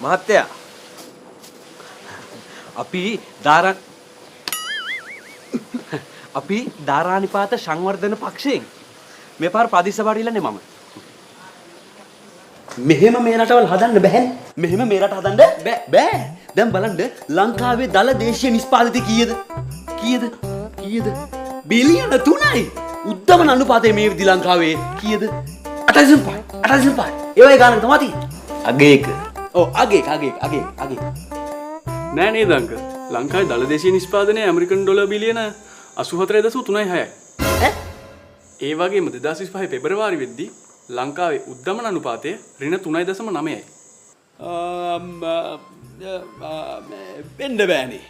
මහත්තයා අපි ධාරානිපාත සංවර්ධන පක්ෂයෙන් මේ පාර ප්‍රතිසභාවට ඉල්ලන්නේ මම. මෙහෙම මේ රටවල් හදන්න බැහැනේ. මෙහෙම මේ රට හදන්න බෑ. දැන් බලන්න ලංකාවේ දල දේශීය නිෂ්පාදිත කීයද? බිලියන 3යි. උද්දමන අනුපාතය මේ විදි ලංකාවේ කීයද? 8.5. ඒ වගේ ගානක් තමයි තියෙන්නේ. අගේක. ඔව් අගේක. නෑ නේද අංක. ලංකාවේ දල දේශීය නිෂ්පාදනය ඇමරිකන් ඩොලර් බිලියන 84.3යි. ඒ වගේම 2025 පෙබරවාරි වෙද්දී ලංකාවේ උද්දමන අනුපාතය ඍණ 3.9යි. වෙන්න බෑනේ.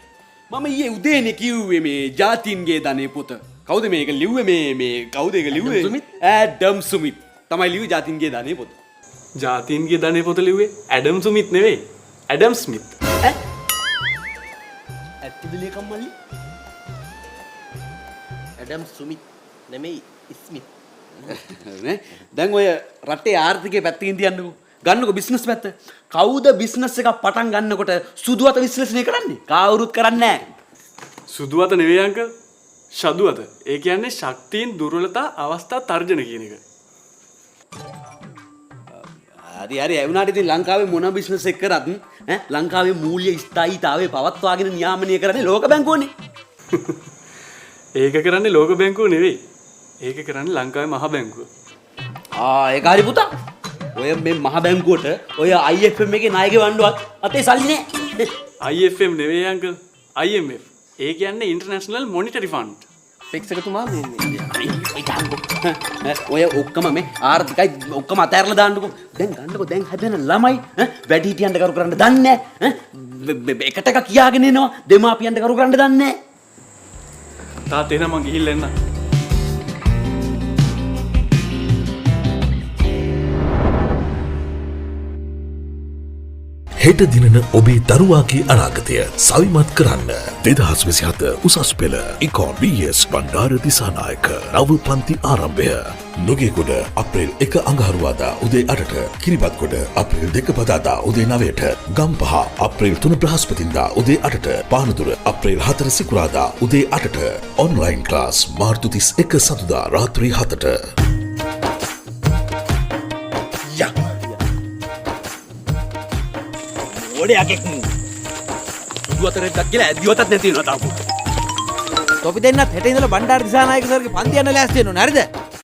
මම ඊයේ උදේනේ කිව්වේ මේ ජාතින්ගේ ධනේ පොත. කවුද මේක ලිව්වේ මේ කවුද ඒක ලිව්වේ? ඇඩම් සුමිත්. තමයි ලිව්වේ ජාතින්ගේ ධනේ පොත. ජාතීන්ගේ ධනේ පොත ලිව්වේ ඇඩම් ස්මිත් නෙවෙයි. ඇඩම් ස්මිත්. ඇත්තද ලේකම් මල්ලි? ඇඩම් සුමිත් නෙමෙයි ස්මිත්. නේ දැන් ඔය රටේ ආර්ථිකයේ පැත්තකින් තියන්නකෝ. ගන්නකො බිස්නස් පැත්ත. කවුද බිස්නස් එකක් පටන් ගන්නකොට සුදු අත විශ්ලේෂණය කරන්නේ? කවුරුත් කරන්නේ නැහැ. සුදු අත නෙවෙයි අංක. ෂදු අත. ඒ කියන්නේ ශක්තියින් දුර්වලතා අවස්ථා තර්ජන කියන එක. හරි ඒ වුණාට ඉතින් ලංකාවේ මොන බිස්නස් එක කරත් ලංකාවේ මූල්‍ය ස්ථායීතාවය පවත්වාගෙන නියාමනය කරන්නේ ලෝක බැංකුවනේ. ඒක කරන්නේ ලෝක බැංකුව නෙවෙයි. ඒක කරන්නේ ලංකාවේ මහ බැංකුව. ඒක හරි පුතා. ඔය මේ මහ බැංකුවට ඔය IFM එකේ ණය ගෙවන්නවත් අතේ සල්ලි නැහැ. IFM නෙවෙයි අංකල්. IMF. ඒ කියන්නේ ඉන්ටර්නැෂනල් මොනිටරි ෆන්ඩ්. ෆික්ස් එකතුමා ඔය ඔක්කොම මේ ආර්ථිකයි ඔක්කොම අතහැරලා දාන්නකෝ. දැන් ගන්නකෝ දැන් හැදෙන ළමයි වැඩි හිටියන්ට කරු කරන්න දන්නේ නැහැ. එකට එක කියාගෙන එනවා දෙමාපියන්ට කරු කරන්න දන්නේ නැහැ. තාත්තේ නම් මං ගිහිල්ලා එන්න. හෙට දිනන ඔබේ දරුවාගේ අනාගතය සවිමත් කරන්න 2027 උසස් පෙළ ඉකොන් BS බණ්ඩාර දිසානායක නව පන්ති ආරම්භය නුගේගොඩ අප්‍රේල් 1 අඟහරුවාදා උදේ 8ට කිරිබත්ගොඩ අප්‍රේල් 2 බදාදා උදේ 9ට ගම්පහ අප්‍රේල් 3 බ්‍රහස්පතින්දා උදේ 8ට පානදුර අප්‍රේල් 4 සිකුරාදා උදේ 8ට ඔන්ලයින් ක්ලාස් මාර්තු 31 සතුදා රාත්‍රී 7ට ඔඩයක් සුදු අතරෙක් කියලා ඇදිවතත් නැති වෙනවා තාපු. තොපි දෙන්නත් හෙට ඉඳලා බණ්ඩාර දිසානායක සර්ගේ පන්ති යන්න ලෑස්ති වෙනවනේ හරිද?